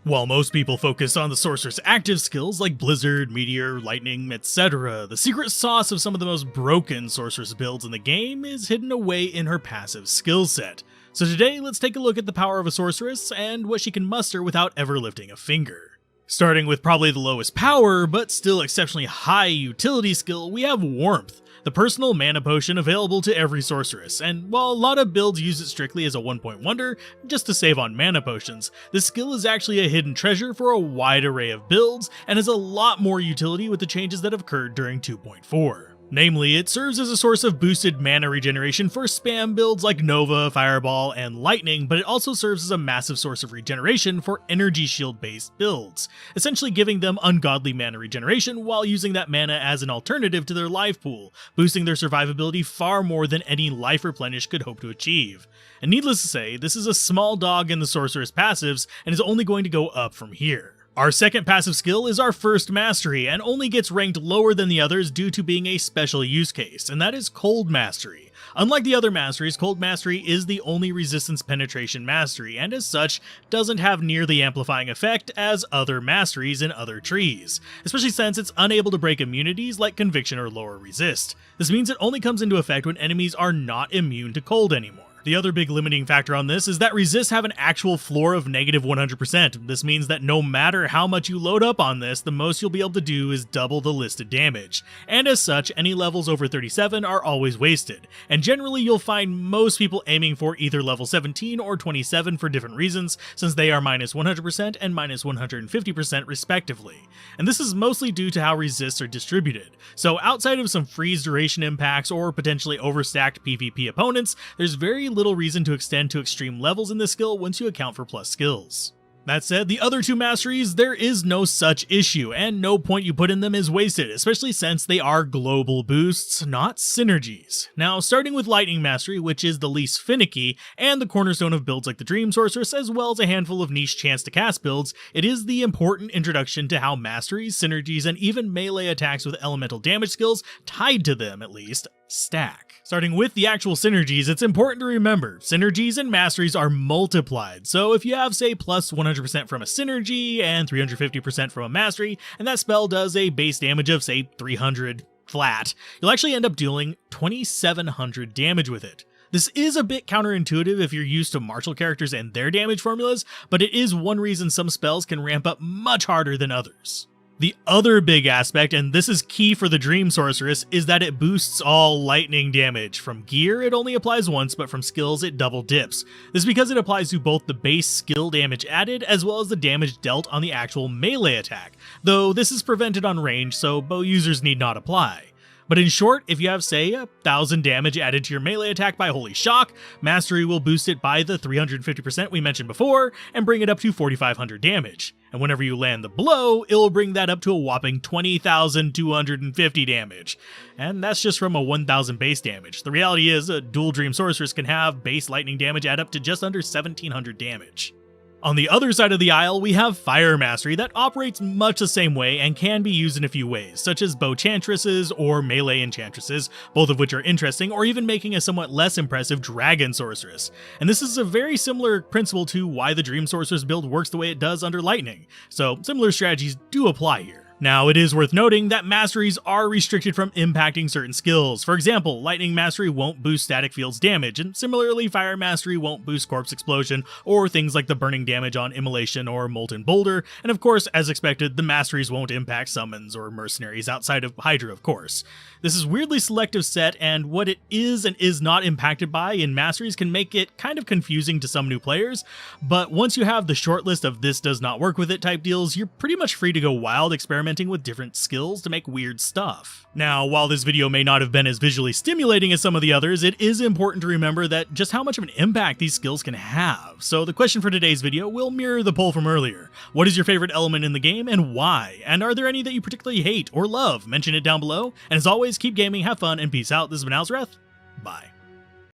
While most people focus on the Sorceress' active skills like Blizzard, Meteor, Lightning, etc., the secret sauce of some of the most broken Sorceress builds in the game is hidden away in her passive skill set. So today, let's take a look at the power of a Sorceress and what she can muster without ever lifting a finger. Starting with probably the lowest power, but still exceptionally high utility skill, we have Warmth, the personal mana potion available to every Sorceress, and while a lot of builds use it strictly as a 1-point wonder, just to save on mana potions, this skill is actually a hidden treasure for a wide array of builds, and has a lot more utility with the changes that have occurred during 2.4. Namely, it serves as a source of boosted mana regeneration for spam builds like Nova, Fireball, and Lightning, but it also serves as a massive source of regeneration for energy shield based builds, essentially giving them ungodly mana regeneration while using that mana as an alternative to their life pool, boosting their survivability far more than any life replenish could hope to achieve. And needless to say, this is a small dog in the Sorceress passives and is only going to go up from here. Our second passive skill is our first mastery, and only gets ranked lower than the others due to being a special use case, and that is Cold Mastery. Unlike the other masteries, Cold Mastery is the only resistance penetration mastery, and as such, doesn't have near the amplifying effect as other masteries in other trees, especially since it's unable to break immunities like Conviction or Lower Resist. This means it only comes into effect when enemies are not immune to cold anymore. The other big limiting factor on this is that resists have an actual floor of negative 100%. This means that no matter how much you load up on this, the most you'll be able to do is double the listed damage. And as such, any levels over 37 are always wasted, and generally you'll find most people aiming for either level 17 or 27 for different reasons, since they are minus 100% and minus 150% respectively. And this is mostly due to how resists are distributed. So outside of some freeze duration impacts or potentially overstacked PvP opponents, there's very little reason to extend to extreme levels in this skill once you account for plus skills. That said, the other two masteries, there is no such issue, and no point you put in them is wasted, especially since they are global boosts, not synergies. Now, starting with Lightning Mastery, which is the least finicky, and the cornerstone of builds like the Dream Sorceress, as well as a handful of niche chance to cast builds, it is the important introduction to how masteries, synergies, and even melee attacks with elemental damage skills, tied to them at least, stack. Starting with the actual synergies, it's important to remember, synergies and masteries are multiplied, so if you have, say, plus 100% from a synergy and 350% from a mastery, and that spell does a base damage of, say, 300 flat, you'll actually end up dealing 2700 damage with it. This is a bit counterintuitive if you're used to martial characters and their damage formulas, but it is one reason some spells can ramp up much harder than others. The other big aspect, and this is key for the Dream Sorceress, is that it boosts all lightning damage. From gear, it only applies once, but from skills, it double dips. This is because it applies to both the base skill damage added, as well as the damage dealt on the actual melee attack, though this is prevented on range, so bow users need not apply. But in short, if you have, say, 1000 damage added to your melee attack by Holy Shock, Mastery will boost it by the 350% we mentioned before, and bring it up to 4500 damage. And whenever you land the blow, it will bring that up to a whopping 20,250 damage. And that's just from a 1000 base damage. The reality is, a dual Dream Sorceress can have base lightning damage add up to just under 1700 damage. On the other side of the aisle, we have Fire Mastery that operates much the same way and can be used in a few ways, such as bow enchantresses or melee enchantresses, both of which are interesting, or even making a somewhat less impressive Dragon Sorceress. And this is a very similar principle to why the Dream Sorceress build works the way it does under Lightning, so similar strategies do apply here. Now, it is worth noting that masteries are restricted from impacting certain skills. For example, Lightning Mastery won't boost static fields damage, and similarly, Fire Mastery won't boost Corpse Explosion, or things like the burning damage on Immolation or Molten Boulder, and of course, as expected, the masteries won't impact summons or mercenaries outside of Hydra, of course. This is weirdly selective set, and what it is and is not impacted by in masteries can make it kind of confusing to some new players, but once you have the shortlist of this does not work with it type deals, you're pretty much free to go wild experimenting with different skills to make weird stuff. Now, while this video may not have been as visually stimulating as some of the others, it is important to remember that just how much of an impact these skills can have. So the question for today's video will mirror the poll from earlier. What is your favorite element in the game and why? And are there any that you particularly hate or love? Mention it down below. And as always, keep gaming, have fun, and peace out. This has been Alzorath. Bye.